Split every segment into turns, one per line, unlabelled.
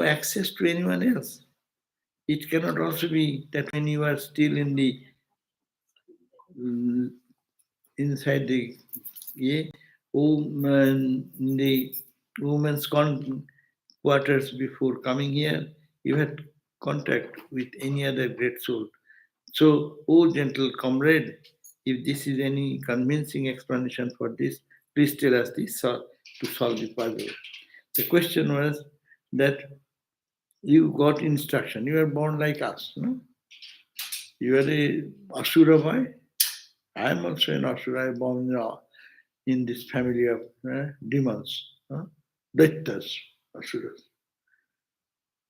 access to anyone else. It cannot also be that when you are still in the mm, inside the yeah, the woman's quarters before coming here, you had contact with any other great soul. So, oh gentle comrade, if this is any convincing explanation for this, please tell us this to solve the puzzle. The question was that you got instruction. You are born like us. No? You are a Asura boy. I am also an Asura. I am born in this family of demons, Daityas, Asuras.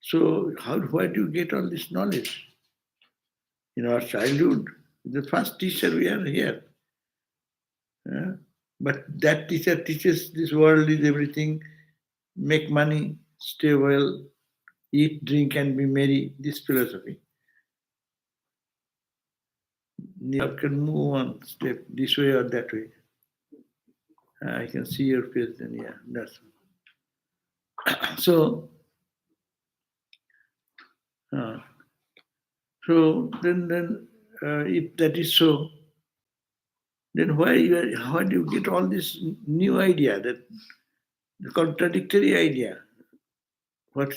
So, where do you get all this knowledge? In our childhood, the first teacher we are here. uh, but that teacher teaches this world is everything, make money, stay well, eat, drink, and be merry. This philosophy. You can move on step this way or that way. I can see your face then, yeah, that's so. Uh, so then, if that is so, then how do you get all this new idea, that the contradictory idea? What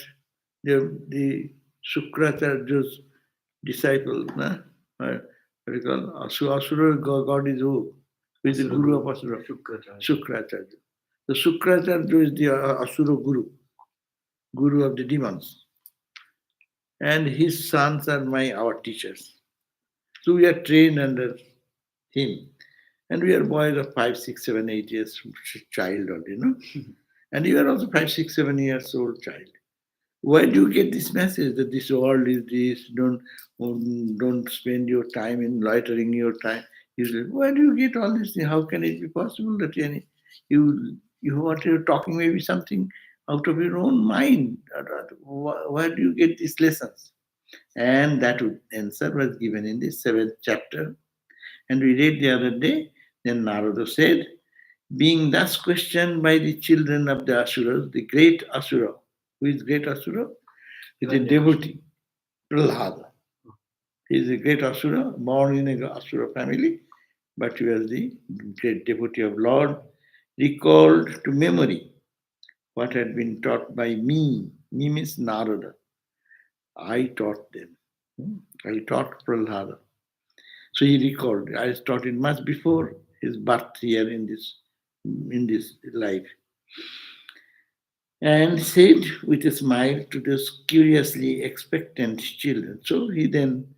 the Shukracharya's disciple, what do you call Asura God is who? Who is the guru of Asura? Shukracharya. The Shukracharya is the Asura guru of the demons. And his sons are our teachers. So we are trained under him. And we are boys of 5, 6, 7, 8 years child only, And you are also 5, 6, 7 years old child. Why do you get this message that this world is this? Don't spend your time in loitering your time. Why do you get all this? How can it be possible that you what you're talking maybe something out of your own mind? Why do you get these lessons? And that answer was given in the 7th chapter. And we read the other day. Then Narada said, being thus questioned by the children of the Asuras, the great Asura. Who is great Asura? He is a devotee, Prahlada. He is a great Asura, born in a Asura family, but he was the great devotee of Lord, recalled to memory what had been taught by me. Me means Narada. I taught them. I taught Prahlada. So he recalled. I taught it much before his birth here in this life. And said with a smile to those curiously expectant children. So he then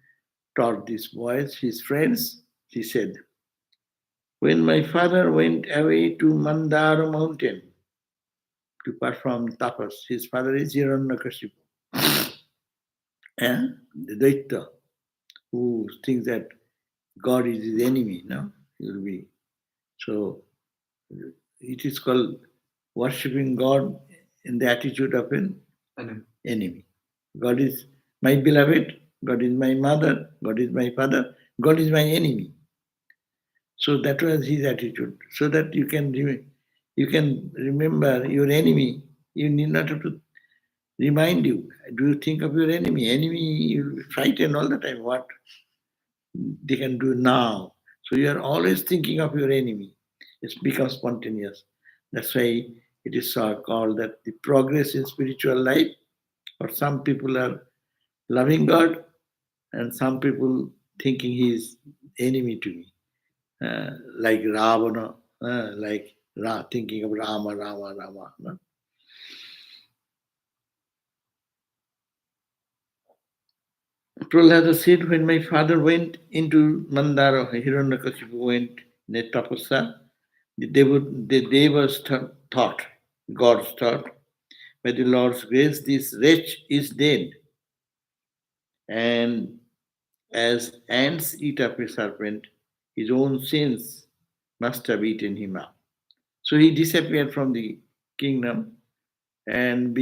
taught these boys, his friends, he said, when my father went away to Mandara mountain to perform tapas, his father is Hiranyakashipu, and the Daitya, who thinks that God is his enemy, no? He will be. So it is called worshipping God in the attitude of an enemy. God is my beloved, God is my mother, God is my father, God is my enemy. So that was his attitude. So that you can remember your enemy. You need not have to remind you. Do you think of your enemy? Enemy, you frighten all the time. What they can do now. So you are always thinking of your enemy. It's become spontaneous. That's why it is so called that the progress in spiritual life, or some people are loving God, and some people thinking he is enemy to me. Like Ravana, thinking of Rama, Rama, Rama. No? Prahlada said, when my father went into Mandara, Hiranyakashipu went in a tapasa, the Devas thought, God's thought, by the Lord's grace, this wretch is dead. And as ants eat up a serpent, his own sins must have eaten him up. So he disappeared from the kingdom and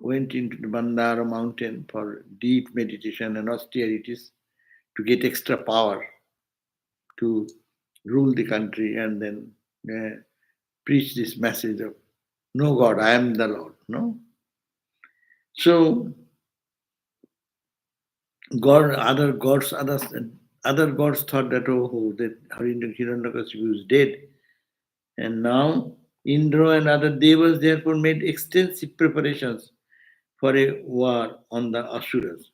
went into the Mandara mountain for deep meditation and austerities to get extra power to rule the country and then preach this message of no God, I am the Lord. No, So other gods thought that that Hiranyakashipu is dead, and now Indra and other devas therefore made extensive preparations for a war on the Asuras.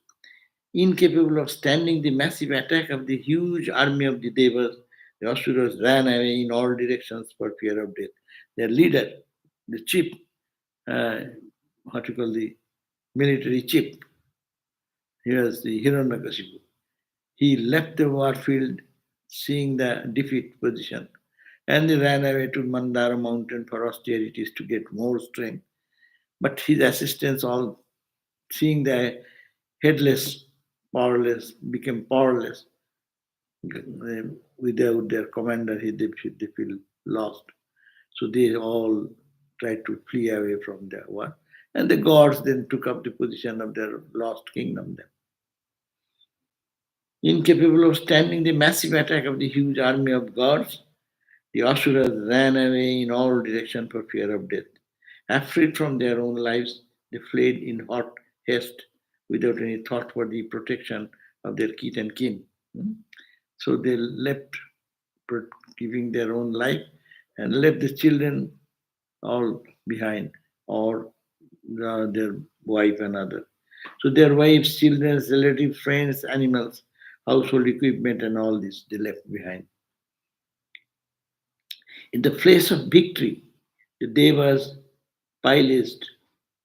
Incapable of standing the massive attack of the huge army of the Devas, the Asuras ran away in all directions for fear of death. Their leader, the chief, uh, what you call the military chief, he was the Hiranyakashipu. He left the warfield seeing the defeat position and he ran away to Mandara mountain for austerities to get more strength. But his assistants all seeing the headless, powerless, became powerless. Without their commander, they feel lost. So they all tried to flee away from the war. And the gods then took up the position of their lost kingdom then. Incapable of standing the massive attack of the huge army of gods, the Asuras ran away in all directions for fear of death. Afraid from their own lives, they fled in hot haste without any thought for the protection of their kith and kin. Hmm? So they left, giving their own life, and left the children all behind, or their wife and other. So their wives, children, relatives, friends, animals, household equipment, and all this they left behind. In the place of victory, the Devas pillaged,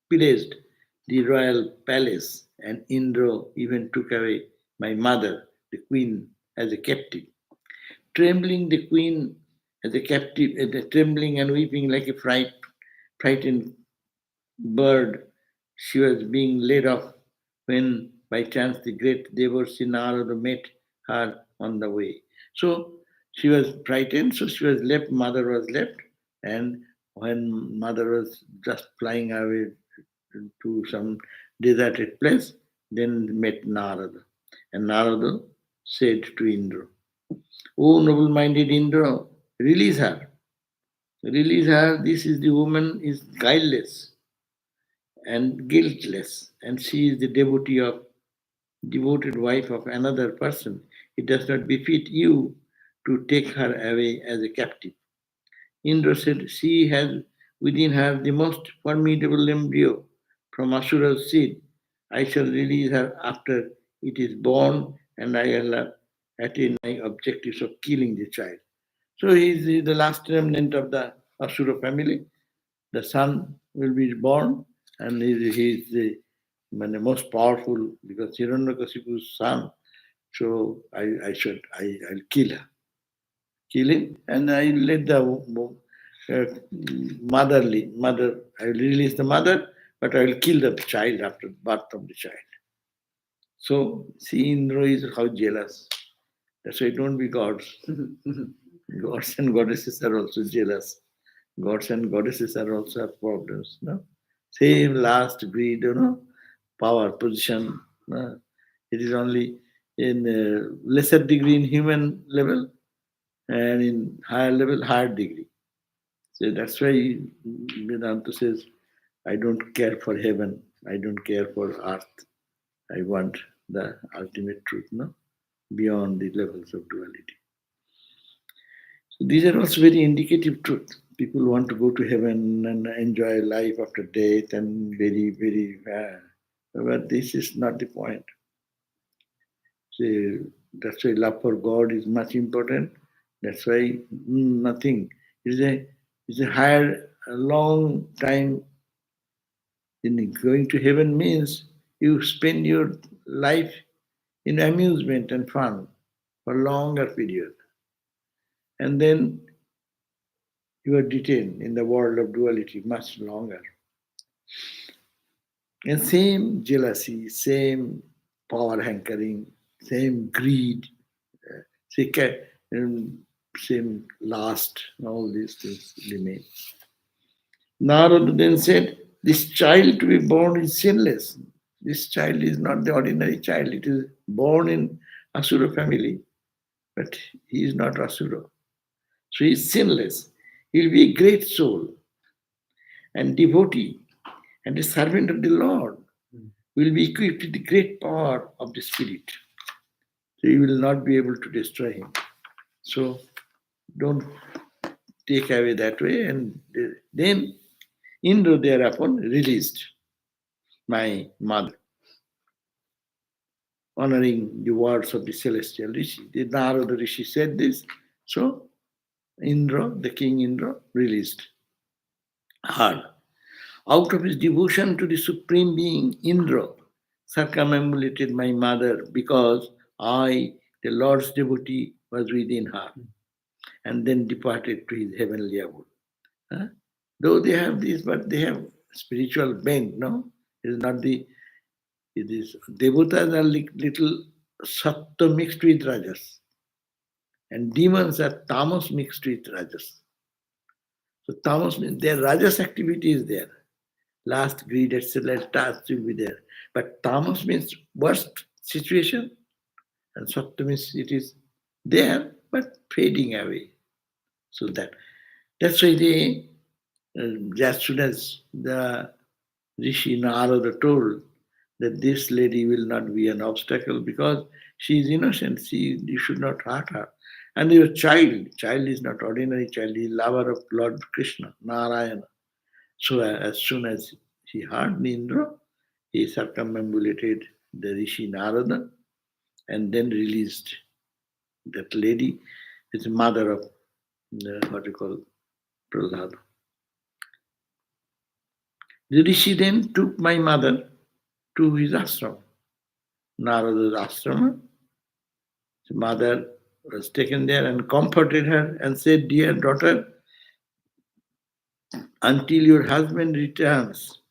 pillaged the royal palace, and Indra even took away my mother, the queen, as a captive. Trembling, the queen as a captive, trembling and weeping like a frightened bird, she was being led off when by chance the great Devarsi Narada met her on the way. So she was frightened, so she was left, mother was left, and when mother was just flying away to some deserted place, then met Narada. And Narada said to Indra, O noble minded Indra, release her. Release her. This is the woman is guileless and guiltless, and she is the devoted wife of another person. It does not befit you to take her away as a captive. Indra said, she has within her the most formidable embryo from Asura's seed. I shall release her after it is born, and I will attain my objectives of killing the child. So he is the last remnant of the Asura family. The son will be born, and he is the most powerful because Hiranyakashipu's son. So I'll kill him, and I let the mother. I will release the mother, but I will kill the child after birth of the child. So see, Indra is how jealous. That's why don't be gods. Gods and goddesses are also jealous. Gods and goddesses are also have problems. No? Same last greed, power, position. No? It is only in lesser degree in human level and in higher level, higher degree. So that's why Vedanta says, I don't care for heaven, I don't care for earth. I want the ultimate truth, no? Beyond the levels of duality. So these are also very indicative truth. People want to go to heaven and enjoy life after death and but this is not the point. So that's why love for God is much important. That's why nothing. It's a higher, a long time in going to heaven means you spend your life in amusement and fun for a longer period. And then you are detained in the world of duality much longer. And same jealousy, same power hankering, same greed, say, same lust, all these things remain. Narada then said, this child to be born is sinless. This child is not the ordinary child. It is born in Asura family, but he is not Asura. So he is sinless. He will be a great soul and devotee and a servant of the Lord. will be equipped with the great power of the spirit. So you will not be able to destroy him. So don't take away that way. And then Indra thereupon released my mother, honoring the words of the celestial Rishi. The Narada Rishi said this. So Indra, the king Indra, released her. Out of his devotion to the Supreme Being, Indra circumambulated my mother because I, the Lord's devotee, was within her, and then departed to his heavenly abode. Huh? Though they have this, but they have spiritual bent, no? It is not the, it is, devotas are little sattva mixed with rajas, and demons are tamas mixed with rajas. So tamas means their rajas activity is there. Last greed, etc. tasks will be there. But tamas means worst situation, and sattva means it is there but fading away. So that's why they, as soon as the Rishi Narada told that this lady will not be an obstacle because she is innocent, you should not hurt her. And your child is not ordinary child, he is lover of Lord Krishna, Narayana. So as soon as he heard Indra, he circumambulated the Rishi Narada and then released that lady, is mother of what you call Prahlada. The Rishi then took my mother to his ashram, Narada's ashram. The mother was taken there and comforted her and said, "Dear daughter, until your husband returns,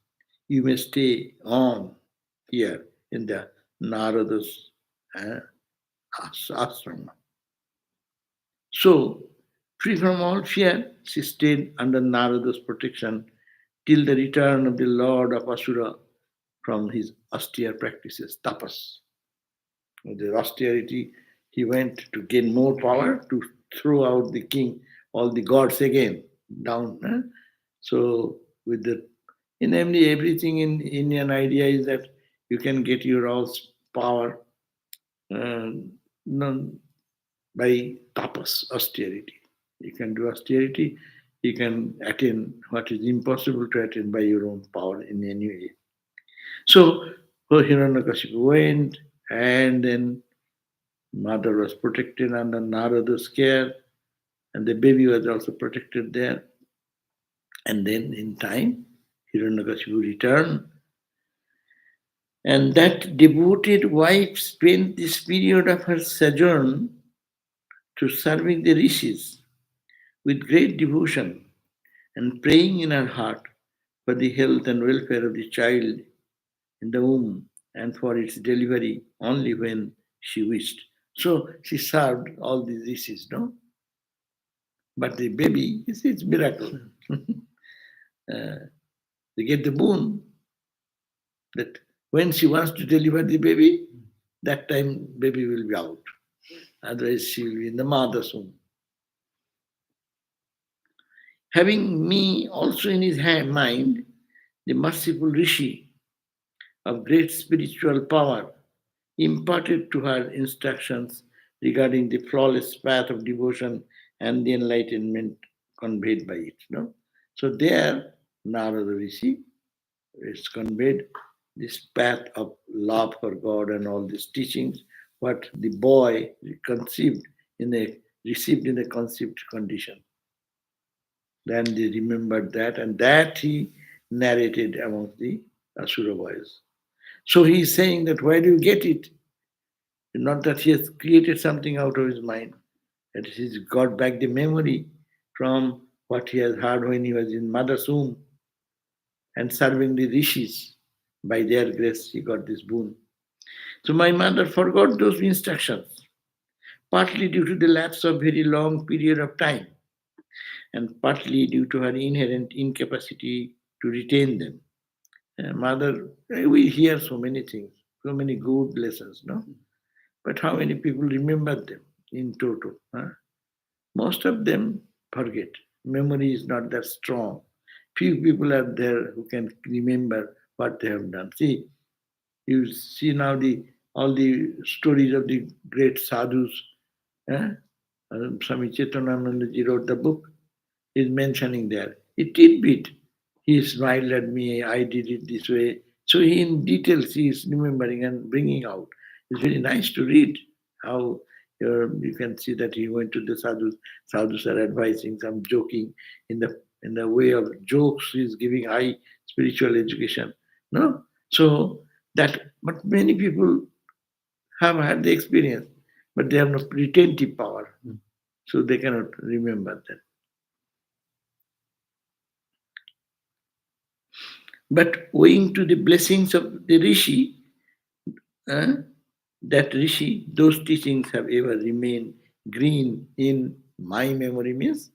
you may stay on here in the Narada's ashram." So, free from all fear, she stayed under Narada's protection till the return of the Lord of Asura from his austere practices, tapas. With the austerity, he went to gain more power to throw out the king, all the gods again down. So, with the in everything in Indian idea is that you can get your all power uh, by tapas, austerity. You can do austerity, you can attain what is impossible to attain by your own power in any way. So Hiranyakashipu went, and then mother was protected under Narada's care, and the baby was also protected there. And then in time, Hiranyakashipu returned, and that devoted wife spent this period of her sojourn to serving the rishis with great devotion and praying in her heart for the health and welfare of the child in the womb and for its delivery only when she wished. So she served all these rishis, no? But the baby, it's miracle. They get the boon that when she wants to deliver the baby, that time baby will be out. Otherwise she will be in the mother's womb. Having me also in his mind, the merciful Rishi of great spiritual power imparted to her instructions regarding the flawless path of devotion and the enlightenment conveyed by it. No? So there, Narada Rishi is conveyed this path of love for God and all these teachings, what the boy conceived in a received in a conceived condition. Then they remembered that, and that he narrated amongst the Asura boys. So he is saying that where do you get it? Not that he has created something out of his mind, that he's got back the memory from what he has heard when he was in mother's womb and serving the rishis. By their grace, he got this boon. So my mother forgot those instructions, partly due to the lapse of very long period of time, and partly due to her inherent incapacity to retain them. Mother, we hear so many things, so many good lessons, no? But how many people remember them in total? Huh? Most of them forget. Memory is not that strong. Few people are there who can remember what they have done. See, You see now all the stories of the great sadhus. Eh? Swami Chaitananandaji wrote the book, is mentioning there. A tidbit. He smiled at me, I did it this way. So he in details he is remembering and bringing out. It's very nice to read how you can see that he went to the sadhus. Sadhus are advising some joking in the way of jokes. He is giving high spiritual education. No, so that but many people have had the experience, but they have no retentive power, so they cannot remember that. But owing to the blessings of the Rishi, uh, that Rishi, those teachings have ever remained green in my memory, means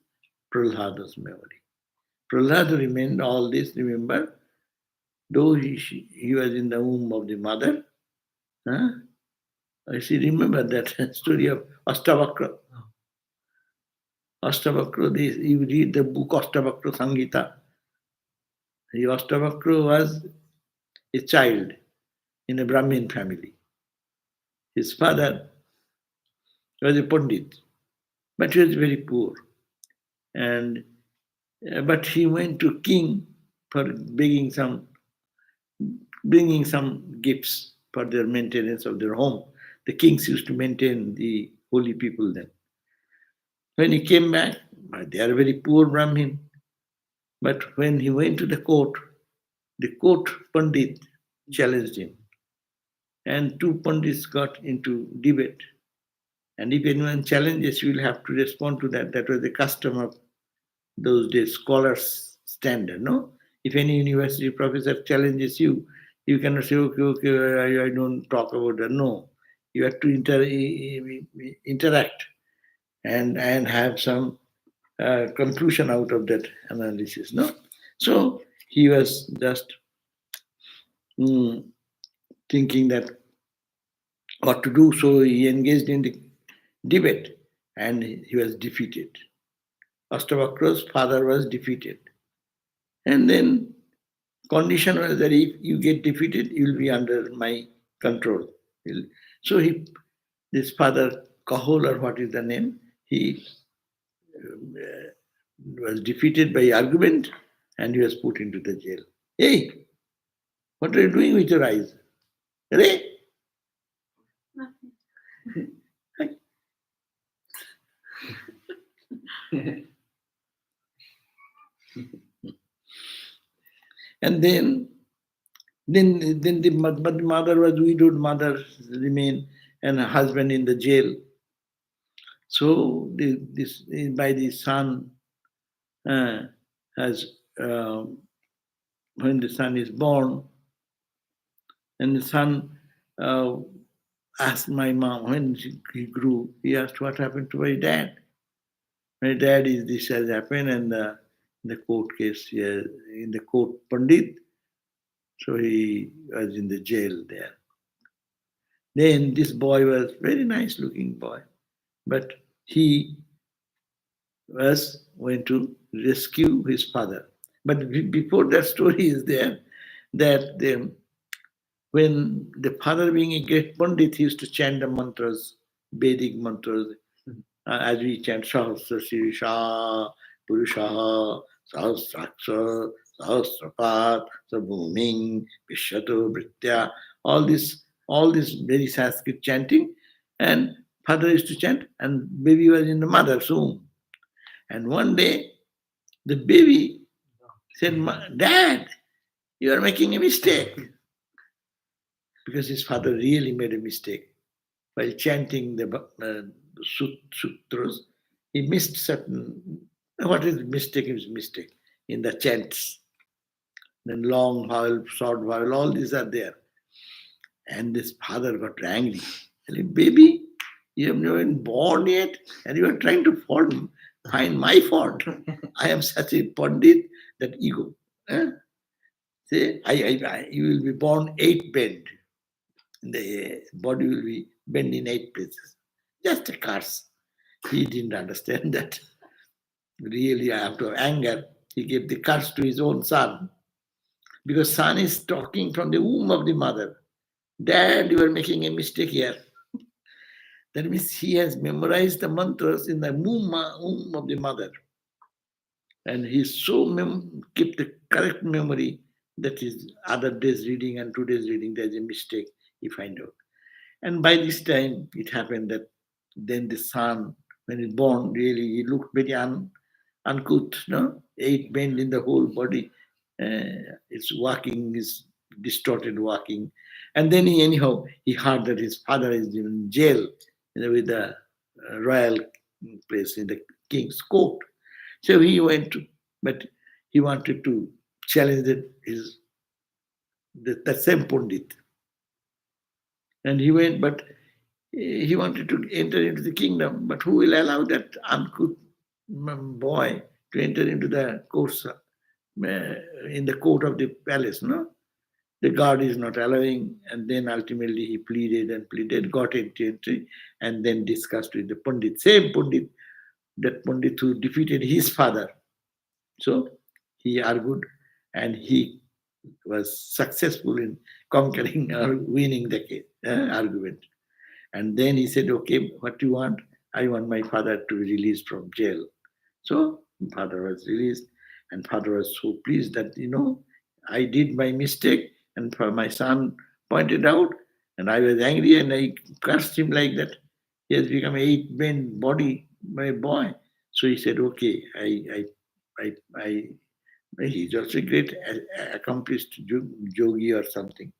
Prahlada's memory. Prahlada remained all this, remember, though he was in the womb of the mother. Uh, I see, remember that story of Astavakra. Astavakra, you read the book Astavakra Sangita. The Astavakra was a child in a Brahmin family. His father was a Pandit, but he was very poor. And but he went to king for bringing some gifts for their maintenance of their home. The kings used to maintain the holy people then. When he came back, they are very poor Brahmin. But when he went to the court Pandit challenged him. And two Pandits got into debate. And if anyone challenges, you will have to respond to that. That was the custom of those days, scholars' standard, no? If any university professor challenges you, you cannot say, okay, I don't talk about that. No. You have to interact and have some conclusion out of that analysis, no? So he was just mm, thinking that what to do, so he engaged in the debate and he was defeated. Astavakra's father was defeated. And then condition was that if you get defeated, you will be under my control. So this father, Kahol, or what is the name, he was defeated by argument and he was put into the jail. Hey, what are you doing with your eyes? Hey? And then the mother was widowed, mother remained, and her husband in the jail. So this by the son has when the son is born, and the son asked my mom when he grew. He asked what happened to my dad. My dad is this has happened, and the court case here in the court Pandit. So he was in the jail there. Then this boy was very nice looking boy, but he was going to rescue his father. But before that story is there, that when the father being a great Pandit, he used to chant the mantras, Vedic mantras, as we chant Sahasra Sirisha, Purusha, Sahasraksha, Sahasrapat, Sabhuming, Vishyato, Britya, all this very Sanskrit chanting, and father used to chant, and baby was in the mother's womb. And one day, the baby said, Dad, you are making a mistake. Because his father really made a mistake. While chanting the sutras, he missed certain, what is mistake is mistake in the chants. Then long vowel, short vowel, all these are there. And this father got angry. He said, baby, you have never been born yet, and you are trying to find my fault. I am such a pandit that ego. Say, you will be born 8 bend. The body will be bent in 8 places. Just a curse. He didn't understand that. Really, out of anger, he gave the curse to his own son. Because son is talking from the womb of the mother. Dad, you are making a mistake here. That means he has memorized the mantras in the womb of the mother. And he so keep the correct memory that his other day's reading and today's reading, there's a mistake, he find out. And by this time, it happened that then the son, when he's born, really he looked very uncouth, no? 8 bend in the whole body. It's walking, is distorted walking. And then he, anyhow, he heard that his father is in jail, with the royal place in the king's court. So he went to, but he wanted to challenge that same Pundit. And he went, but he wanted to enter into the kingdom. But who will allow that uncouth boy to enter into the courts, in the court of the palace? No, the guard is not allowing. And then ultimately he pleaded and pleaded, got entry, and then discussed with the Pundit, same Pundit, that Pundit who defeated his father. So he argued, and he was successful in conquering or winning the argument. And then he said, okay, what do you want? I want my father to be released from jail. So father was released, and father was so pleased that, I did my mistake, and my son pointed out, and I was angry, and I cursed him like that. He has become 8 bend body, my boy. So he said, okay, he's also a great accomplished yogi or something.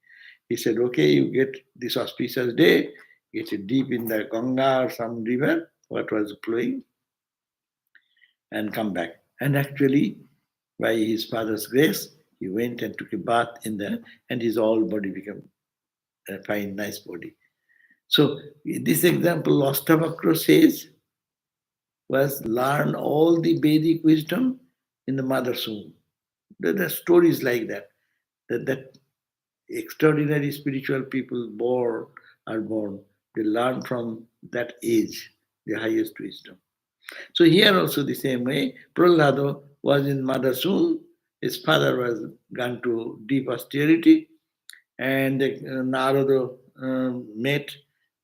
He said, okay, you get this auspicious day, get it deep in the Ganga or some river, what was flowing, and come back. And actually, by his father's grace, he went and took a bath in there, and his whole body became a fine, nice body. So this example, Ashtavakra says, was learn all the Vedic wisdom in the mother's womb. There are stories like that extraordinary spiritual people are born. They learn from that age the highest wisdom. So here also the same way, Prahlada was in mother's womb. His father was gone to deep austerity, and Narada met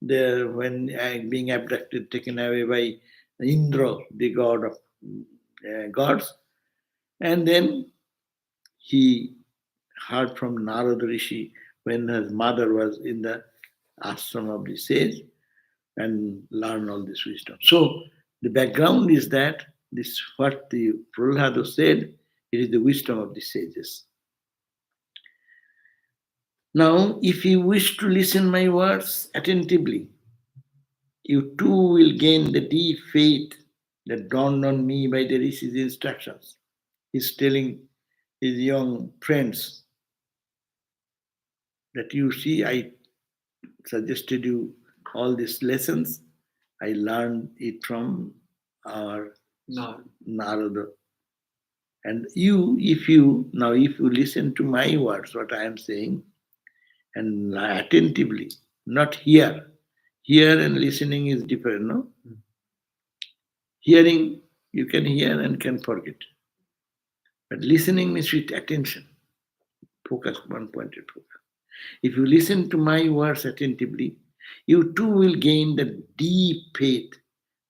there when being abducted, taken away by Indra, the god of gods, and then he heard from Narada Rishi when his mother was in the ashram of the sage and learn all this wisdom. So the background is that this what the Prahlada said, it is the wisdom of the sages. Now, if you wish to listen my words attentively, you too will gain the deep faith that dawned on me by the Rishi's instructions. He's telling his young friends that you see, I suggested you all these lessons. I learned it from our Narada. And if you listen to my words, what I am saying, and attentively, not hear. Hear and listening is different, no? Hearing, you can hear and can forget. But listening means with attention. Focus, one-pointed focus. If you listen to my words attentively, you too will gain the deep faith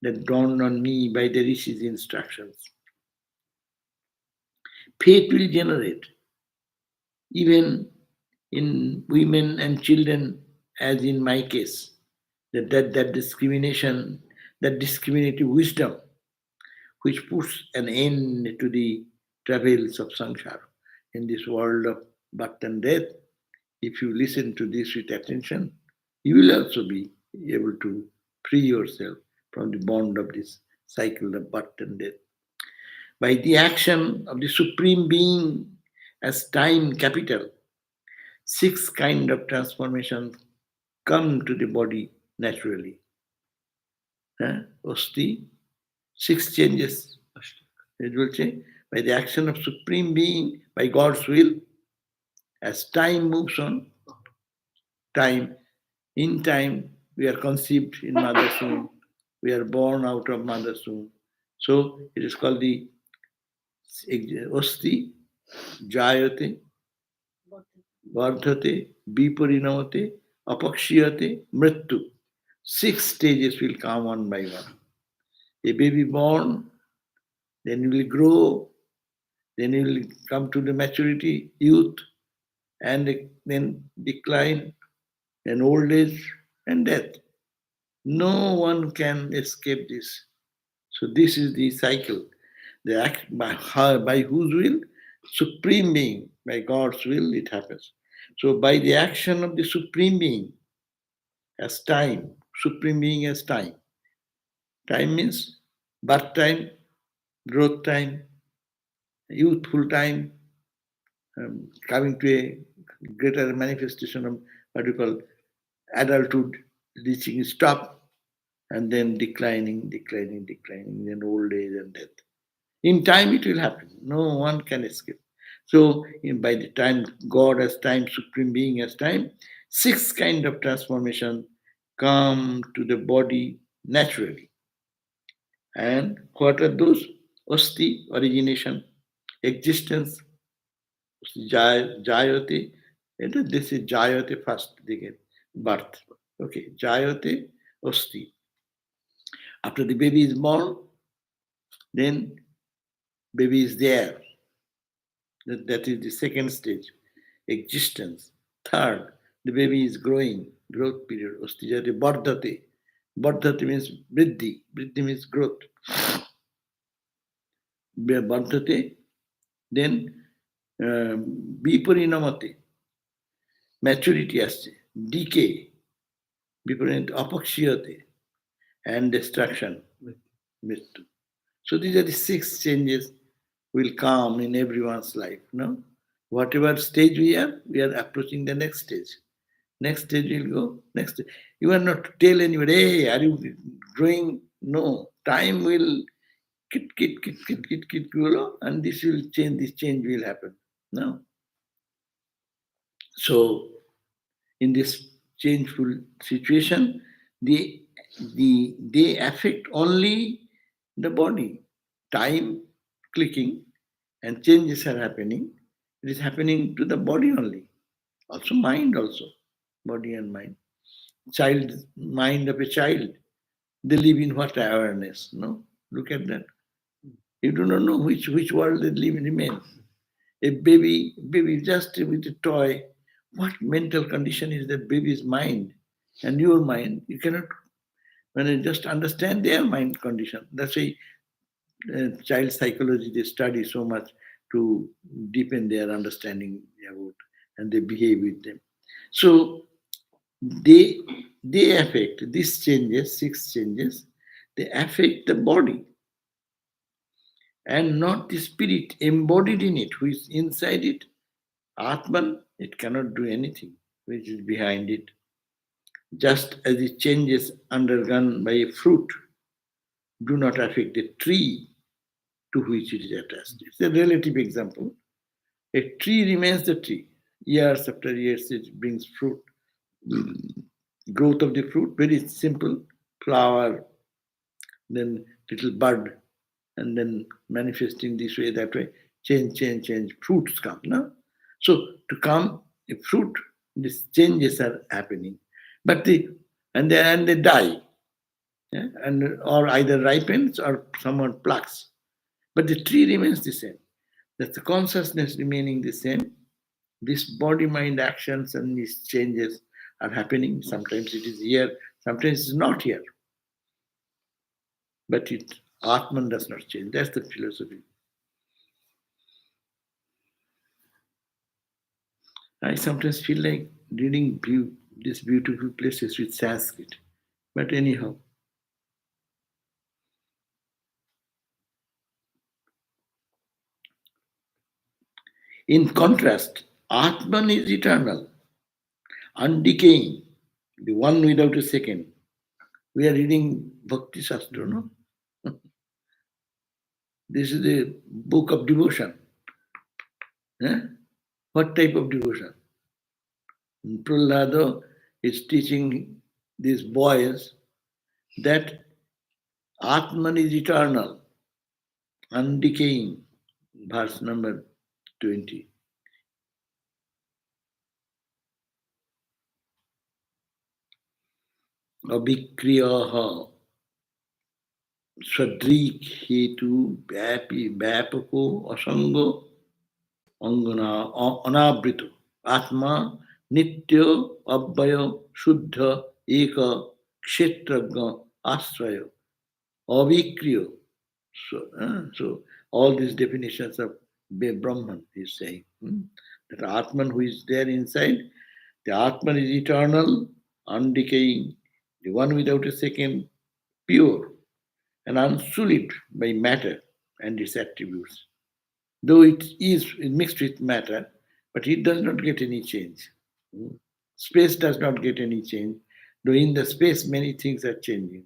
that dawned on me by the Rishi's instructions. Faith will generate, even in women and children, as in my case, that discrimination, that discriminative wisdom, which puts an end to the travails of samsara in this world of birth and death. If you listen to this with attention, you will also be able to free yourself from the bond of this cycle of birth and death. By the action of the Supreme Being as time capital, 6 kind of transformations come to the body naturally. Osti, 6 changes. It will say, by the action of Supreme Being, by God's will, as time moves on, in time, we are conceived in mother's womb, we are born out of mother's womb. So it is called the Osti, Jayate, Vardhate, Viparinamate, apakshiyate, mrityu. 6 stages will come one by one. A baby born, then he will grow, then he will come to the maturity, youth, and then decline, then old age, and death. No one can escape this. So this is the cycle. The act by whose will? Supreme Being. By God's will, it happens. So by the action of the Supreme Being as time, Supreme Being as time. Time means birth time, growth time, youthful time, coming to a greater manifestation of what you call adulthood, reaching stop, and then declining, then old age and death. In time, it will happen. No one can escape. So, by the time God has time, Supreme Being has time, 6 kind of transformation come to the body naturally. And what are those? Asti, origination, existence, jayate. This is jayate first, they get birth. Okay, jayate, asti. After the baby is born, then baby is there. That is the second stage, existence. Third, the baby is growing, growth period. Ostijate bardhate. Bardhate means vriddhi. Vriddhi means growth. Bardhate, then viparinamate. Maturity asche. Decay. Viparinamate apakshiyate. And destruction. Mrityu. So these are the 6 changes will come in everyone's life. No? Whatever stage we are approaching the next stage. Next stage will go. Next, you are not to tell anybody, hey, are you growing? No, time will go, and this will change. This change will happen. No. So, in this changeful situation, they affect only the body. Time clicking and changes are happening. It is happening to the body only. Also mind also. Body and mind. Child mind of a child. They live in what awareness? No? Look at that. You do not know which world they live in remains. A baby just with a toy, what mental condition is that baby's mind and your mind? You cannot when you just understand their mind condition. That's why child psychology they study so much to deepen their understanding about and they behave with them. So they affect these changes, 6 changes, they affect the body and not the spirit embodied in it, who is inside it. Atman, it cannot do anything which is behind it. Just as the changes undergone by a fruit do not affect the tree to which it is attached. It's a relative example. A tree remains the tree. Years after years, it brings fruit. Growth of the fruit, very simple. Flower, then little bud, and then manifesting this way, that way. Change. Fruits come, no? So to come a fruit, these changes are happening. But they die. Yeah? And or either ripens or someone plucks. But the tree remains the same. That's the consciousness remaining the same. This body mind actions and these changes are happening. Sometimes it is here, sometimes it's not here. But Atman does not change. That's the philosophy. I sometimes feel like reading these beautiful places with Sanskrit. But anyhow, in contrast, Atman is eternal, undecaying, the one without a second. We are reading Bhakti Shastra, no? This is the book of devotion. Eh? What type of devotion? Prahlada is teaching these boys that Atman is eternal, undecaying. Verse number 20. Abhikriyaha Swadrik Hetu Vyapako Asango Angana Anabrito Atma Nitya Abhaya Shuddha Eka Kshetragna Asraya Avikriya. So all these definitions of Brahman is saying that Atman who is there inside, the Atman is eternal, undecaying, the one without a second, pure and unsullied by matter and its attributes. Though it is mixed with matter, but it does not get any change. Space does not get any change, though in the space many things are changing.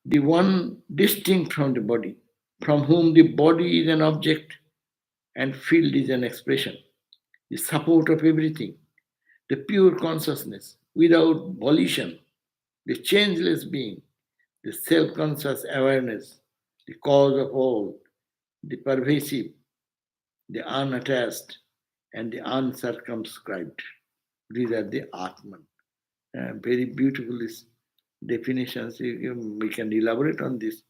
The one distinct from the body, from whom the body is an object and field is an expression, the support of everything, the pure consciousness without volition, the changeless being, the self conscious awareness, the cause of all, the pervasive, the unattached, and the uncircumscribed. These are the Atman. Very beautiful definitions. We can elaborate on this.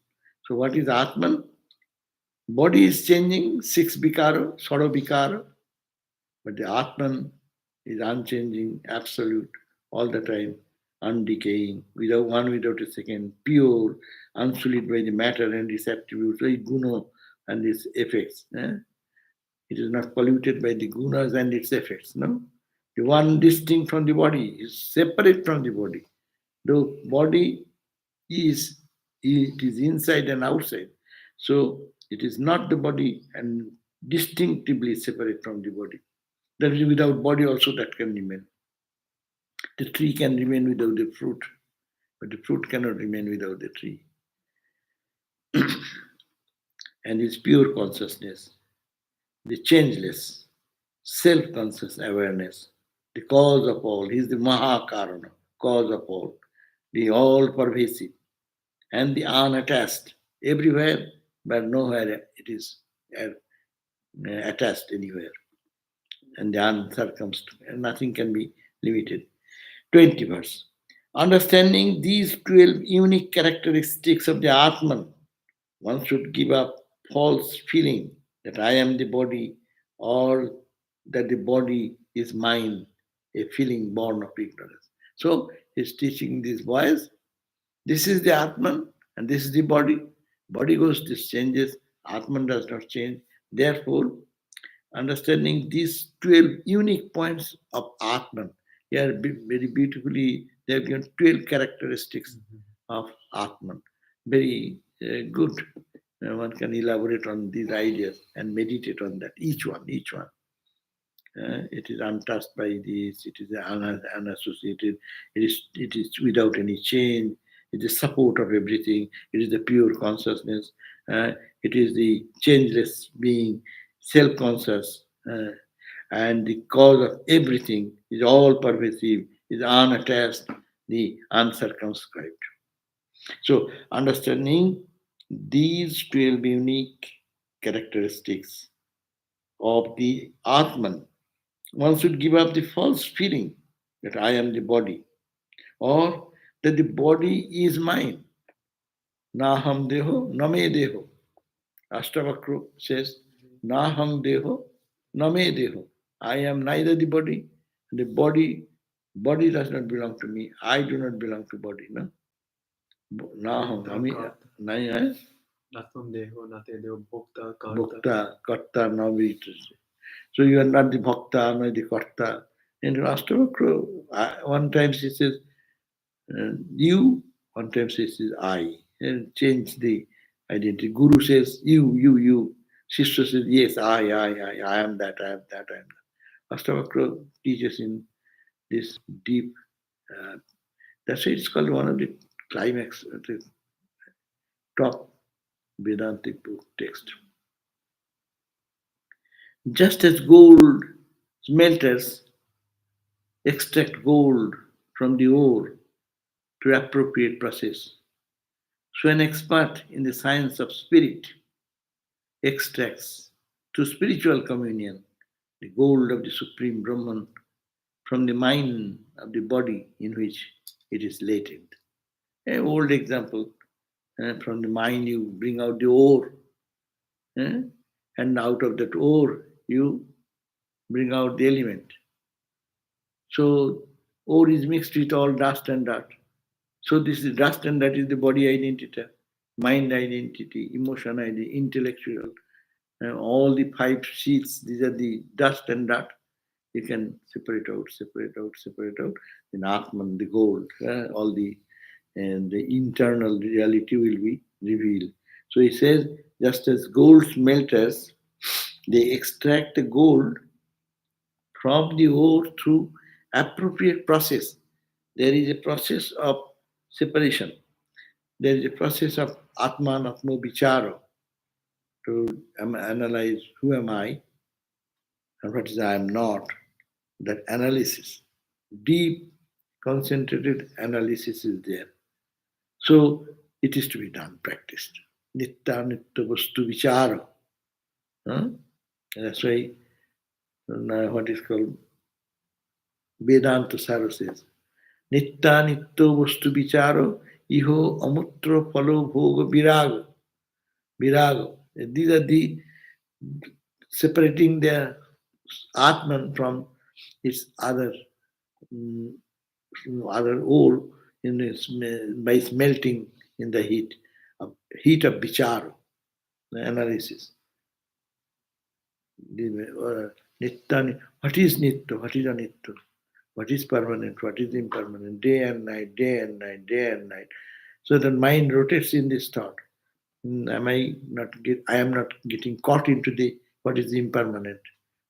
So, what is Atman? Body is changing, six vikara, soro vikara, but the Atman is unchanging, absolute, all the time, undecaying, without a second, pure, unsullied by the matter and its attributes, like guna and its effects. It is not polluted by the gunas and its effects. No, the one distinct from the body is separate from the body. The body is it is inside and outside. So it is not the body and distinctively separate from the body. That is without body also that can remain. The tree can remain without the fruit, but the fruit cannot remain without the tree. And its pure consciousness, the changeless, self-conscious awareness, the cause of all. He is the Mahakarana, cause of all, the all-pervasive, and the unattached, everywhere, but nowhere it is attached anywhere. And the uncircumcised, and nothing can be limited. 20 verse. Understanding these 12 unique characteristics of the Atman, one should give up false feeling that I am the body or that the body is mine, a feeling born of ignorance. So he's teaching these boys, this is the Atman and this is the body. Body goes, this changes, Atman does not change. Therefore, understanding these 12 unique points of Atman, here very beautifully, they have given 12 characteristics of Atman. Very good. One can elaborate on these ideas and meditate on that, each one, each one. It is untouched by this, it is unassociated, it is without any change, it is support of everything, it is the pure consciousness, it is the changeless being, self-conscious, and the cause of everything is all pervasive, is unattached, the uncircumscribed. So, understanding these 12 unique characteristics of the Atman, one should give up the false feeling that I am the body or that the body is mine. Naham deho, name deho. Ashtavakra says, Naham deho, name deho. I am neither the body, the body does not belong to me. I do not belong to body. No? Naham, name, Bhokta, Karta, Navi. So you are not the Bhakta, nor the Karta. In Ashtavakra, one time she says, you, one time she says, I. And change the identity. Guru says, you. Sister says, yes, I am that, I am that, I am that. Ashtavakra teaches in this deep, that's why it's called one of the climax, the top Vedantic book text. Just as gold smelters extract gold from the ore to appropriate process, so an expert in the science of spirit extracts to spiritual communion the gold of the Supreme Brahman from the mine of the body in which it is latent. An old example, from the mind you bring out the ore, and out of that ore you bring out the element. So ore is mixed with all dust and dirt. So this is dust and that is the body identity, mind identity, emotion identity, intellectual, all the five sheets, these are the dust and dirt. You can separate out, separate out, separate out. Then Atman, the gold, all the and the internal reality will be revealed. So he says, just as gold smelters, they extract the gold from the ore through appropriate process. There is a process of separation. There is a process of Atman Atmo Vicharo to analyze who am I and what is I am not. That analysis, deep, concentrated analysis is there. So it is to be done, practiced. Nitta nitta vastu vichara. That's why what is called Vedanta Sara says, Nitta nitto vastu vicharo iho amutro phalo bhoga virago. Virago. These are the separating the Atman from its other ore in its, by melting in the heat of vichara, the analysis. What is nitya? What is anitya? What is permanent? What is impermanent? Day and night, day and night, day and night. So the mind rotates in this thought. I am not getting caught into the what is impermanent,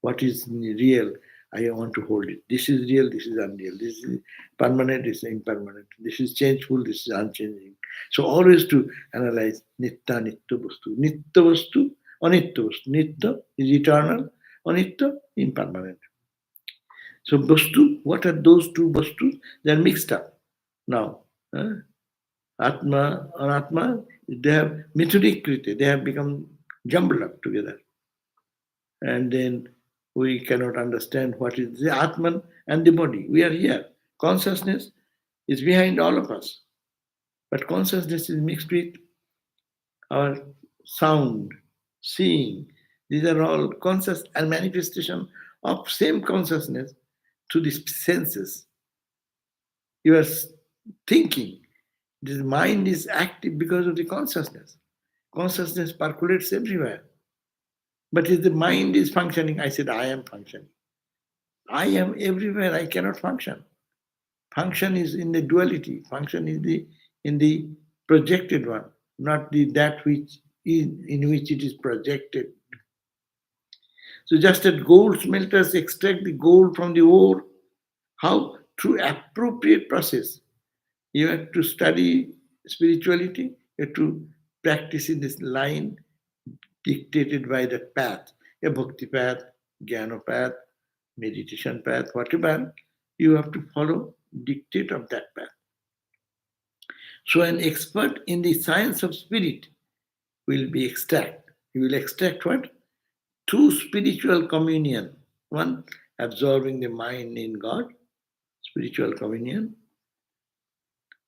what is real. I want to hold it. This is real, this is unreal. This is permanent, this is impermanent. This is changeful, this is unchanging. So always to analyze nitta, nitya vastu. Nitya vastu, anitya vastu. Nitya is eternal, anitya impermanent. So vastu, what are those two vastus? They are mixed up now. Atma, Anatma, they have mithurikriti, they have become jumbled up together. And then we cannot understand what is the Atman and the body. We are here. Consciousness is behind all of us. But consciousness is mixed with our sound, seeing. These are all conscious and manifestation of same consciousness to the senses. You are thinking. The mind is active because of the consciousness. Consciousness percolates everywhere. But if the mind is functioning, I said, I am functioning. I am everywhere, I cannot function. Function is in the duality. Function is in the projected one, not that which in which it is projected. So just as gold smelters extract the gold from the ore, how? Through appropriate process. You have to study spirituality, you have to practice in this line dictated by that path, a bhakti path, jnana path, meditation path, whatever, you have to follow dictate of that path. So an expert in the science of spirit will be extract. He will extract what? Through spiritual communion. One, absorbing the mind in God, spiritual communion.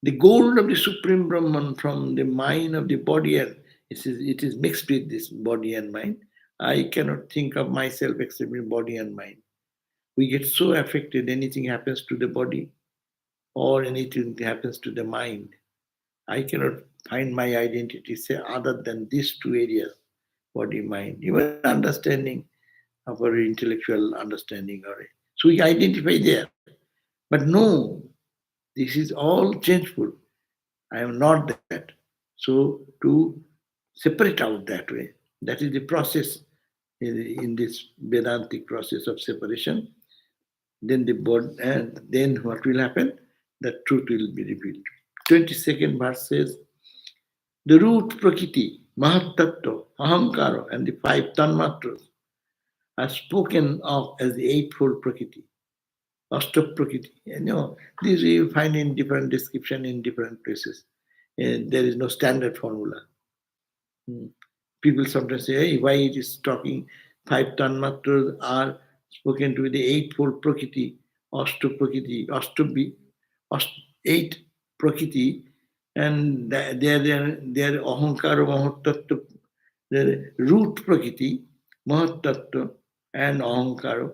The gold of the Supreme Brahman from the mind of the body, and it is mixed with this body and mind. I cannot think of myself except in body and mind. We get so affected, anything happens to the body or anything happens to the mind. I cannot find my identity say other than these two areas, body, mind. Even understanding of our intellectual understanding. So we identify there. But no, this is all changeful. I am not that. So to separate out that way, that is the process in this Vedantic process of separation. Then the body, and then what will happen? The truth will be revealed. 22nd verse says, the root Prakriti, Mahatattva, Ahankara, and the five Tanmatras are spoken of as the eightfold Prakriti, Ashtak Prakriti. These you find in different description in different places. There is no standard formula. People sometimes say, hey, why it is talking five Tanmatras are spoken to the eightfold Prakriti Prakriti, 8 Prakriti, and their Ahankara Mahatattva, their root Prakriti, Mahatattva, and Ahankara,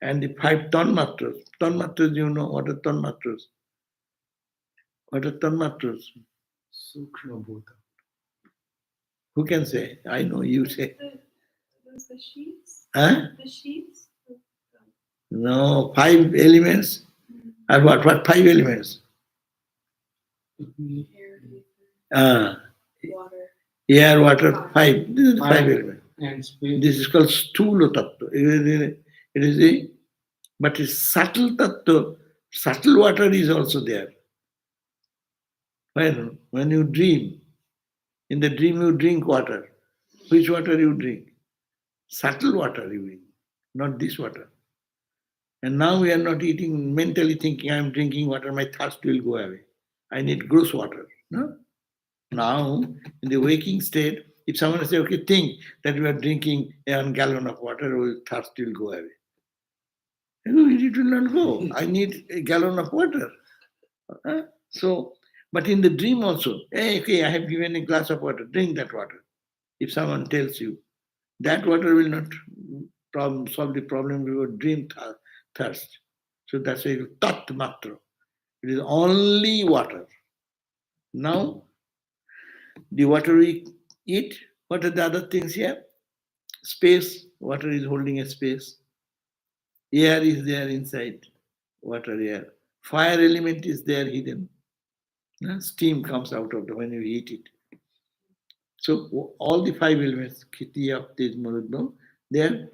and the 5 Tanmatras. Tanmatras, you know what are Tanmatras? What are Tanmatras?
Sukshma Bhuta.
Who can say? I know, you say.
The sheets?
Huh?
The sheets?
No, 5 elements. And what 5 elements?
Air, water.
Air, water, 5. This is the 5 elements.
And space.
This is called Stula Tattva. It is a, but it's subtle Tattva. Subtle water is also there. When you dream, in the dream you drink water. Which water you drink? Subtle water you drink, not this water. And now we are not eating, mentally thinking, I am drinking water, my thirst will go away. I need gross water. No? Now, in the waking state, if someone says, okay, think that you are drinking 1 gallon of water, your thirst will go away. It will not go. I need a gallon of water. So, but in the dream also, hey, okay, I have given a glass of water, drink that water. If someone tells you, that water will not solve the problem of your dream thirst. So that's a tat matra. It is only water. Now, the water we eat, what are the other things here? Space, water is holding a space. Air is there inside, water, air. Fire element is there hidden. Steam comes out of it when you heat it. So all the 5 elements, Khiti, Aptej, Marudno, they are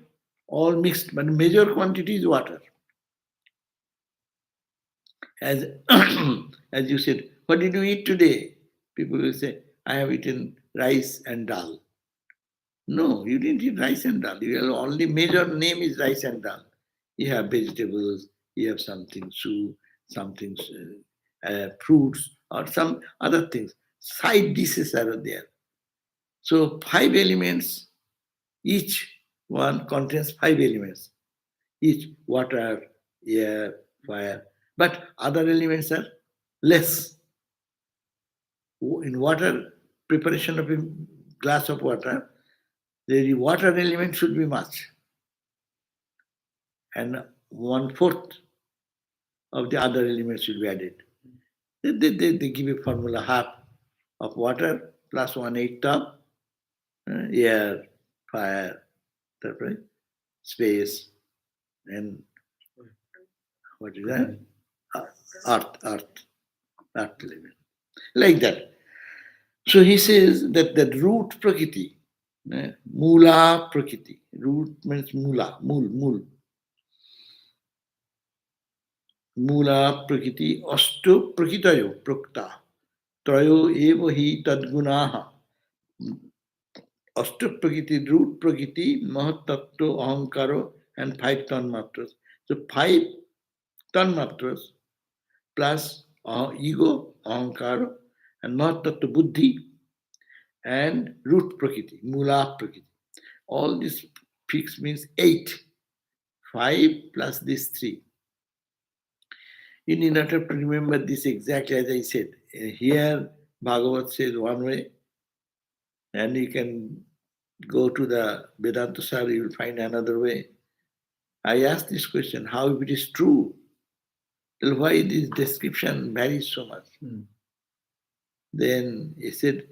all mixed, but major quantity is water. As as you said, what did you eat today? People will say, I have eaten rice and dal. No, you didn't eat rice and dal. Your only major name is rice and dal. You have vegetables, you have something soup, something fruits, or some other things. Side dishes are there. So 5 elements, each one contains 5 elements. Each water, air, fire. But other elements are less. In water, preparation of a glass of water, the water element should be much. And 1/4 of the other elements should be added. They give a formula, half of water plus 1/8 of air, fire, right? Space, and what is that? Earth element. Like that. So he says that the root prakriti, mula prakriti, root means mula, mul. Mula prakriti, astu prakitayo prakta, trayo eva hi tadgunaha. Astu prakriti, root prakriti, mahatattva, ahankaro, and 5 tanmatras. So 5 tanmatras plus ego, ahankara, and mahatattva buddhi, and root prakriti, mula prakriti. All this fixed means 8. 5 plus this 3. You need not have to remember this exactly as I said. Here, Bhagavat says one way, and you can go to the Vedanta Sar, you will find another way. I asked this question, how if it is true? Well, why this description varies so much? Then he said,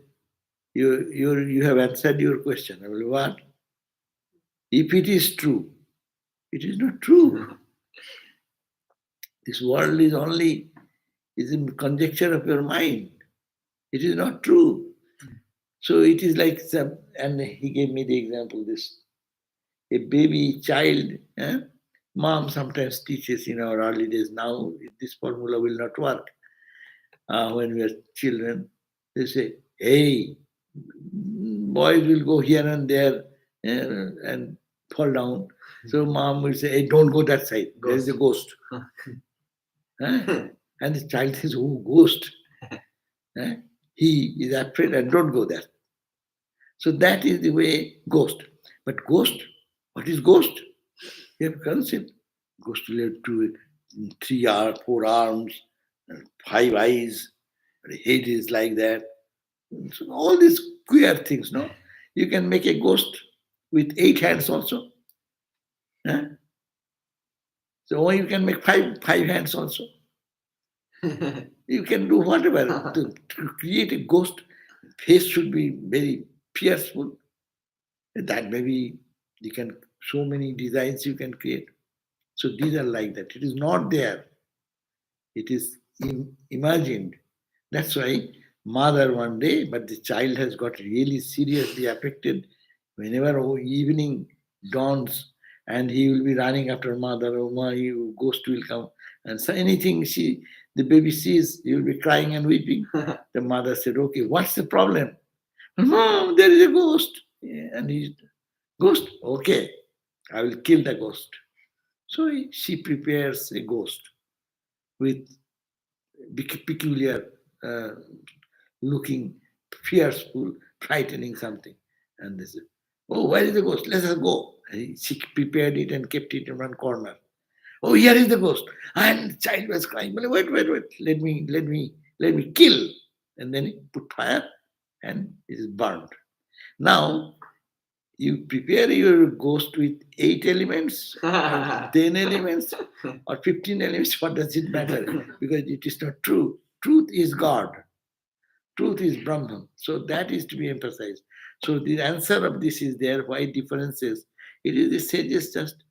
you have answered your question. I will, what? If it is true, it is not true. This world is only a conjecture of your mind. It is not true. So it is like some, and he gave me the example, this, a baby child, mom sometimes teaches in our early days, now this formula will not work. When we are children, they say, hey, boys will go here and there and fall down. So mom will say, hey, don't go that side. There is a ghost. And the child says, oh, ghost. He is afraid and don't go there. So that is the way ghost. But ghost, what is ghost? You have concept. Ghost will have to 4 arms, and 5 eyes, the head is like that. So all these queer things, no? You can make a ghost with 8 hands also. Huh? So you can make five hands also. You can do whatever. To create a ghost, face should be very fearful. That maybe you can, so many designs you can create. So these are like that. It is not there. It is imagined. That's why mother one day, but the child has got really seriously affected. Whenever evening dawns, and he will be running after mother, oh my, ghost will come. And so anything the baby sees, he will be crying and weeping. The mother said, okay, what's the problem? Mom, there is a ghost. Yeah, and he, ghost? Okay, I will kill the ghost. So she prepares a ghost with peculiar looking, fearful, frightening something. And they said, oh, where is the ghost? Let us go. And she prepared it and kept it in one corner. Oh, here is the ghost. And the child was crying, wait, let me kill. And then he put fire and it is burned. Now, you prepare your ghost with 8 elements, or 10 elements, or 15 elements, what does it matter? Because it is not true. Truth is God. Truth is Brahman. So that is to be emphasized. So the answer of this is there. Why differences? It is the sages just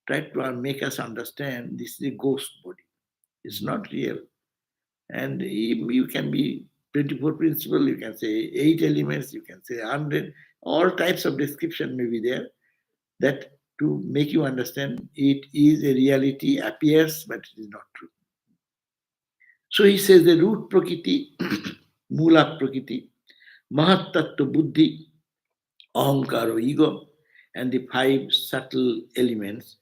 try to make us understand this is a ghost body. It's not real. And you can be 24 principle, you can say 8 elements, you can say 100, all types of description may be there, that to make you understand it is a reality, appears, but it is not true. So he says the root prakriti, mula prakriti, mahat tattva buddhi, ahankara ego, and the 5 subtle elements,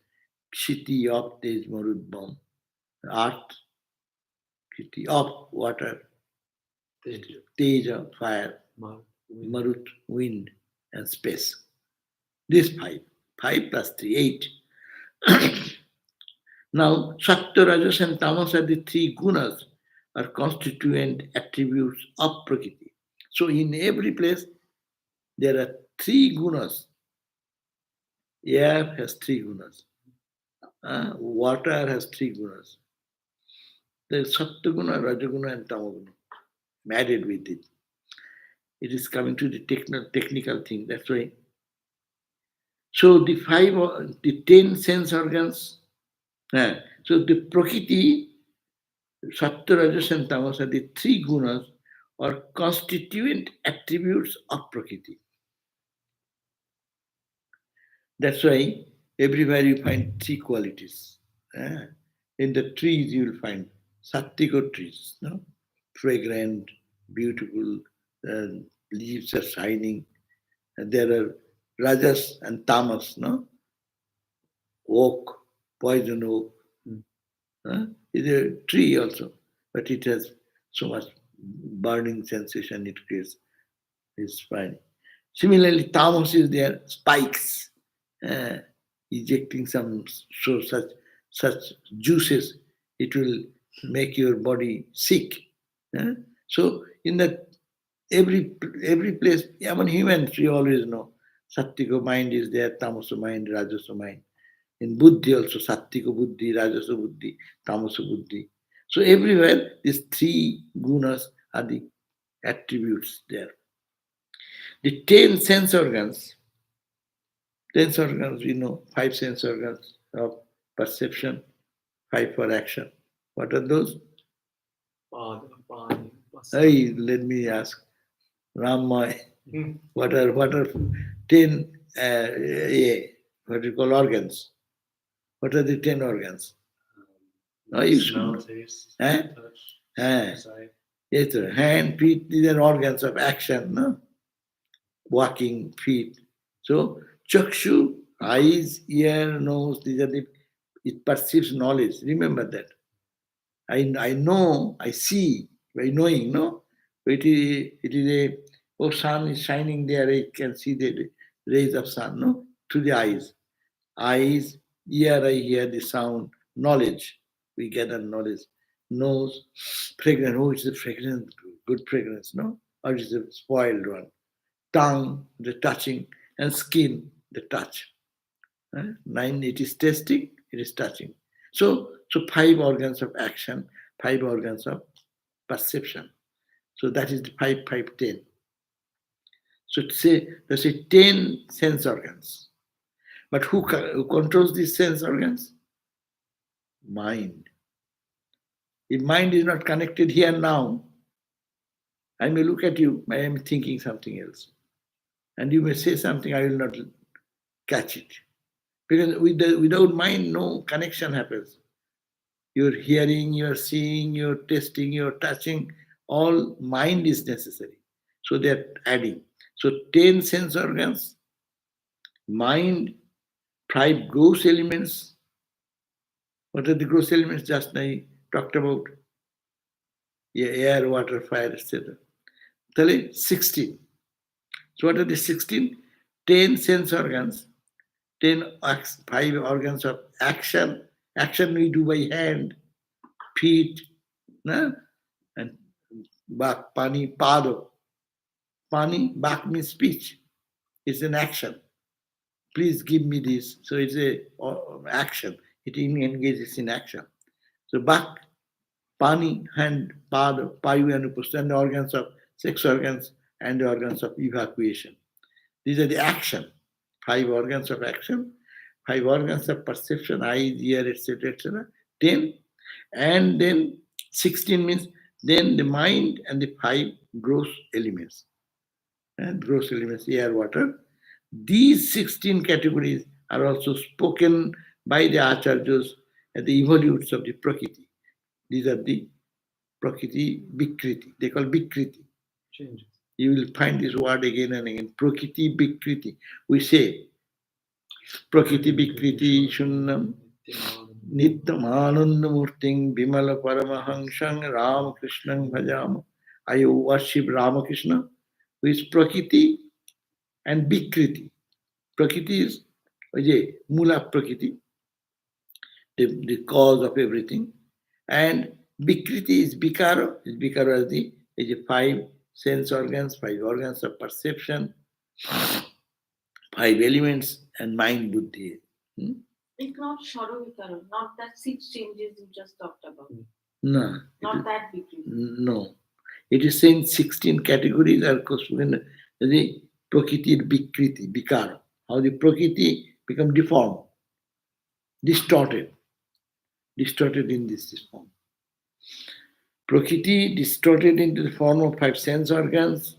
kshiti of tej marut bomb, earth, kshiti of water, teja fire, marut wind, and space. These 5, 5 plus 3, 8. Now, Sattva, Rajas, and Tamas are the 3 gunas, are constituent attributes of Prakriti. So, in every place, there are 3 gunas. Air has 3 gunas. Water has 3 gunas. There is Sattva guna, Rajaguna, and Tamaguna. Added with it. It is coming to the technical thing. That's why. So, the 10 sense organs. So, the Prakriti, Sattva, Rajas, and Tamas are the 3 gunas or constituent attributes of Prakriti. That's why everywhere you find 3 qualities. In the trees, you will find Sattika trees, no? Fragrant, beautiful, leaves are shining. And there are Rajas and Tamas, no? Oak, poison oak. It's a tree also, but it has so much burning sensation it creates. It's fine. Similarly, tamas is there, spikes, ejecting such juices, it will make your body sick. So in every place, even humans, we always know, Sattika mind is there, tamasa mind, rajasa mind. In buddhi also, Sattika buddhi, rajasa buddhi, tamasa buddhi. So everywhere, these 3 gunas are the attributes there. The 10 sense organs, we know, 5 sense organs of perception, 5 for action. What are those? Hey, let me ask Ramma, what are 10 what do you call organs? What are the 10 organs? You should
Smell,
know.
taste,
Eh?
touch, sight.
Yes, sir. Hand, feet, these are organs of action, no? Walking, feet. So, chakshu, eyes, ear, nose, these are it perceives knowledge. Remember that. I know, I see by knowing, no? It is sun is shining there, I can see the rays of sun, no? Through the eyes. Eyes, ear, I hear the sound, knowledge. We gather knowledge. Nose, fragrance. Oh, it's a fragrance, good fragrance, no? Or it's a spoiled one. Tongue, the touching, and skin, the touch. Nine, it is tasting, it is touching. So five organs of action, five organs of perception. So that is the 5, 5, 10. So let's say 10 sense organs. But who controls these sense organs? Mind. If mind is not connected here now, I may look at you, I am thinking something else. And you may say something, I will not catch it. Because without mind, no connection happens. You're hearing, you're seeing, you're tasting, you're touching, all mind is necessary. So they're adding. So 10 sense organs, mind, 5 gross elements. What are the gross elements just now I talked about? Yeah, air, water, fire, etc. 16. So what are the 16? 10 sense organs, 5 organs of action. Action we do by hand, feet, na? And bak, pani, pado. Pani, bak means speech. It's an action. Please give me this. So it's a action. It engages in action. So bak, pani, hand, pado, payu and upasthana, the organs of sex organs and the organs of evacuation. These are the action. 5 organs of action, 5 organs of perception, eyes, ear, etc. 10. And then 16 means then the mind and the 5 gross elements. And gross elements, air, water. These 16 categories are also spoken by the acharyas as the evolutes of the Prakriti. These are the Prakriti Vikriti. They call Vikriti.
Changes.
You will find this word again and again. Prakriti Vikriti. We say Prakriti Vikriti Shunnam Nityam Anandamurting Bimala Paramahangsang Ramakrishnan Bhajam. I worship Ramakrishna, who is Prakriti and Vikriti. Prakriti is Mula Prakriti, the cause of everything. And Vikriti is Vikara. Vikara is the 5 sense organs, 5 organs of perception, 5 elements, and mind buddhi.
It's not Shadovikara, not that 6 changes you just talked about.
No.
Not that big.
No. It is saying 16 categories are corresponding to the Prakriti Vikriti, Vikara. How the Prakriti become deformed, distorted in this form. Prakriti distorted into the form of 5 sense organs,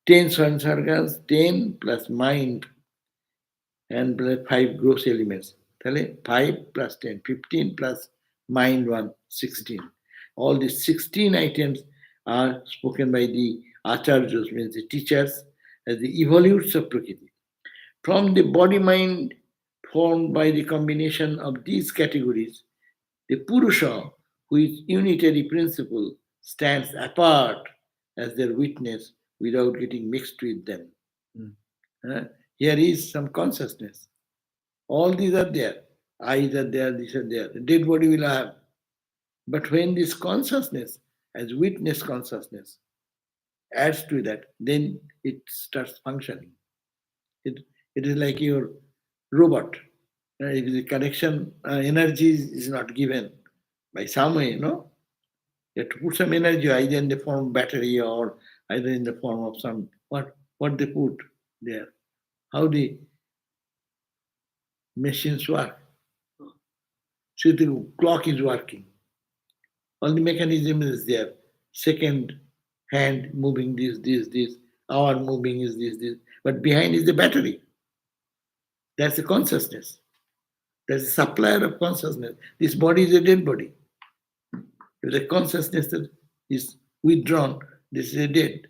10 sense organs, 10 plus mind, and 5 gross elements. 5 plus 10, 15 plus mind 1, 16. All these 16 items are spoken by the acharyas, means the teachers, as the evolutes of Prakriti. From the body-mind formed by the combination of these categories, the Purusha, who is unitary principle, stands apart as their witness without getting mixed with them. Here is some consciousness. All these are there. Eyes are there, these are there. The dead body will have. But when this consciousness, as witness consciousness, adds to that, then it starts functioning. It is like your robot. If the connection energy is not given by some way, you have to put some energy either in the form of battery or either in the form of some what they put there. How the machines work. So the clock is working. All the mechanism is there. Second hand moving this. Hour moving is this. But behind is the battery. That's the consciousness. That's the supplier of consciousness. This body is a dead body. If the consciousness is withdrawn, this is a dead.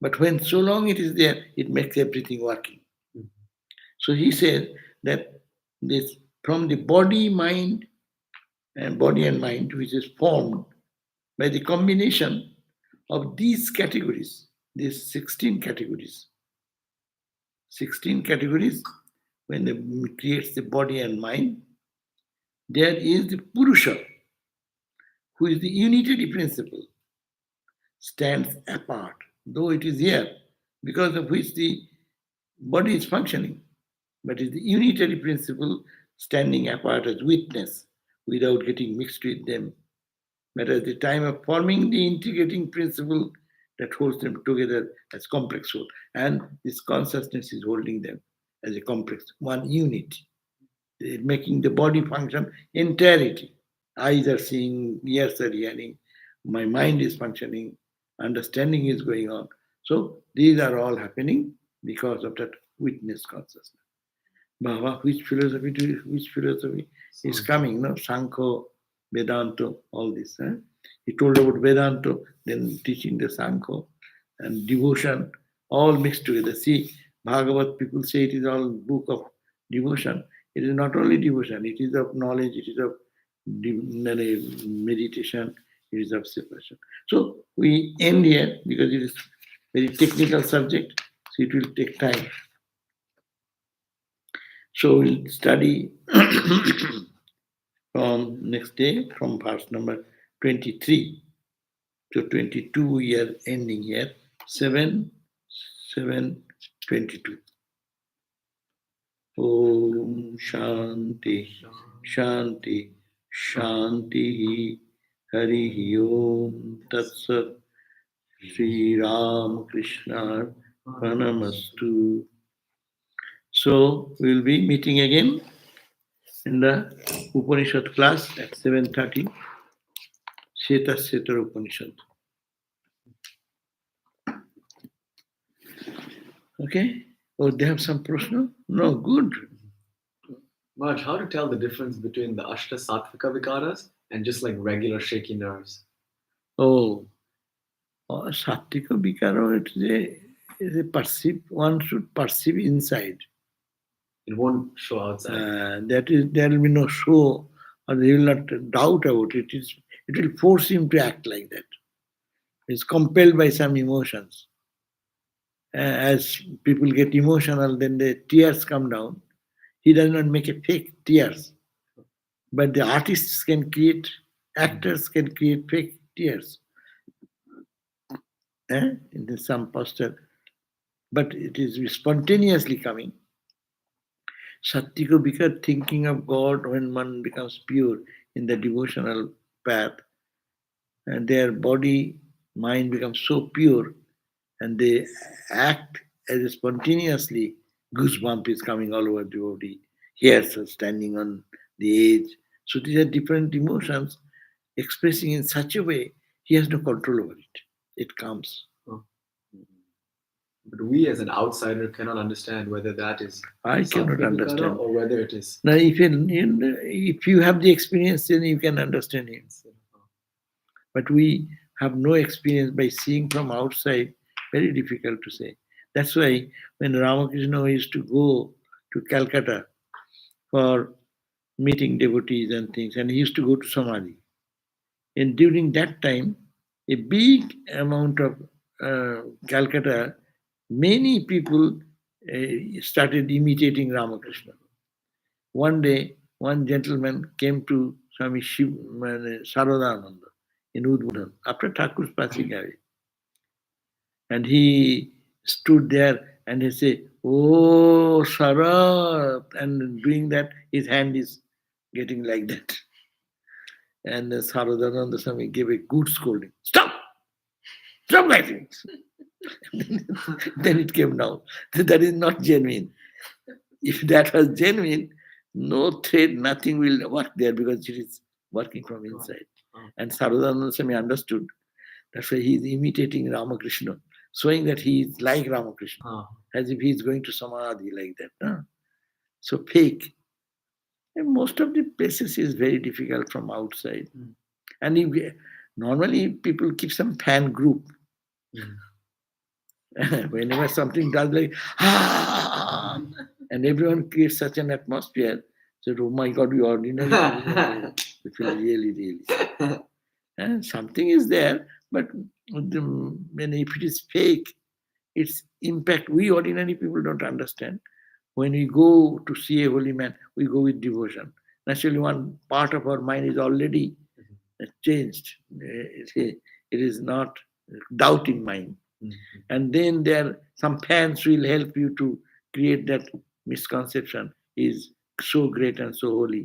But when so long it is there, it makes everything working. So he says that this from the body and mind, which is formed by the combination of these categories, these 16 categories. 16 categories, when it creates the body and mind, there is the Purusha, who is the unitary principle, stands apart, though it is here, because of which the body is functioning. But is the unitary principle standing apart as witness without getting mixed with them. But at the time of forming the integrating principle that holds them together as complex whole. And this consciousness is holding them as a complex, one unit, making the body function entirety. Eyes are seeing, ears are hearing, my mind is functioning, understanding is going on. So these are all happening because of that witness consciousness. Baba, which philosophy is coming? No, Sankhya, Vedanta, all this. He told about Vedanta, then teaching the Sankhya and devotion, all mixed together. See, Bhagavat, people say it is all book of devotion. It is not only devotion, it is of knowledge, it is of meditation, it is of separation. So we end here because it is very technical subject, so it will take time. So we'll study from next day, from verse number 23 to 22. We are ending here. 7, 7, 22. Om Shanti, Shanti, Shanti, Hari Om Tat Sat, Sri Ram Krishna Pranamastu. So we'll be meeting again in the Upanishad class at 7:30. Sheta Setar Upanishad. Okay? Oh, they have some prashna? No, good.
Maharaj, how to tell the difference between the Ashta Sattvika Vikaras and just like regular shaky nerves?
Oh, Sattvika Vikara, it is a perceive, one should perceive inside.
It won't show outside.
There will be no show, or he will not doubt about it. It will force him to act like that. He's compelled by some emotions. As people get emotional, then the tears come down. He does not make a fake tears. But the artists can create, actors can create fake tears. In some posture. But it is spontaneously coming. Sattvika Vikar, thinking of God when one becomes pure in the devotional path, and their body, mind becomes so pure, and they act as spontaneously. Goosebump is coming all over the body, hairs are standing on the edge. So these are different emotions expressing in such a way he has no control over it. It comes.
But we as an outsider cannot understand whether that is
I cannot
Sattvika
understand.
or whether it is.
Now, if you have the experience, then you can understand him. But we have no experience by seeing from outside, very difficult to say. That's why when Ramakrishna used to go to Calcutta for meeting devotees and things, and he used to go to Samadhi. And during that time, a big amount of Calcutta, many people started imitating Ramakrishna. One day, one gentleman came to Swami Sarodananda in Udbodhan after Thakur's passing away. And he stood there and he said, "Oh, Sarat," and doing that, his hand is getting like that. And Sarodananda Swami gave a good scolding. Stop! Stop writing! Then it came down. That is not genuine. If that was genuine, no thread, nothing will work there because it is working from inside. And Sarodananda Swami understood. That's why he is imitating Ramakrishna, showing that he is like Ramakrishna, as if he is going to Samadhi like that. So fake. And most of the places is very difficult from outside. And normally people keep some fan group. Whenever something does like, and everyone creates such an atmosphere, so, oh my God, we ordinary people, we feel really, really. And something is there, but when if it is fake, its impact, we ordinary people don't understand. When we go to see a holy man, we go with devotion. Naturally, one part of our mind is already changed. It is not doubting mind.
Mhm.
And then some fans will help you to create that misconception is so great and so holy.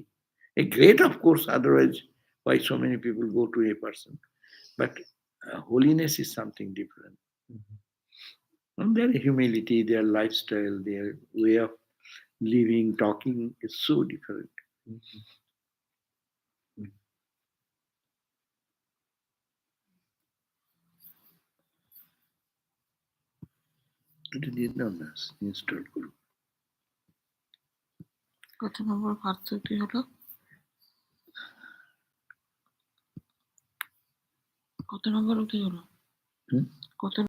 A great, of course, otherwise why so many people go to a person. But holiness is something different.
Mhm.
And their humility, their lifestyle, their way of living, talking is so different.
Mhm.
এটা দিয়ে দাও না, install করো।
কত নম্বর পার্থক্য হলো? কত নম্বর উঠে গেল?
হুম?
কত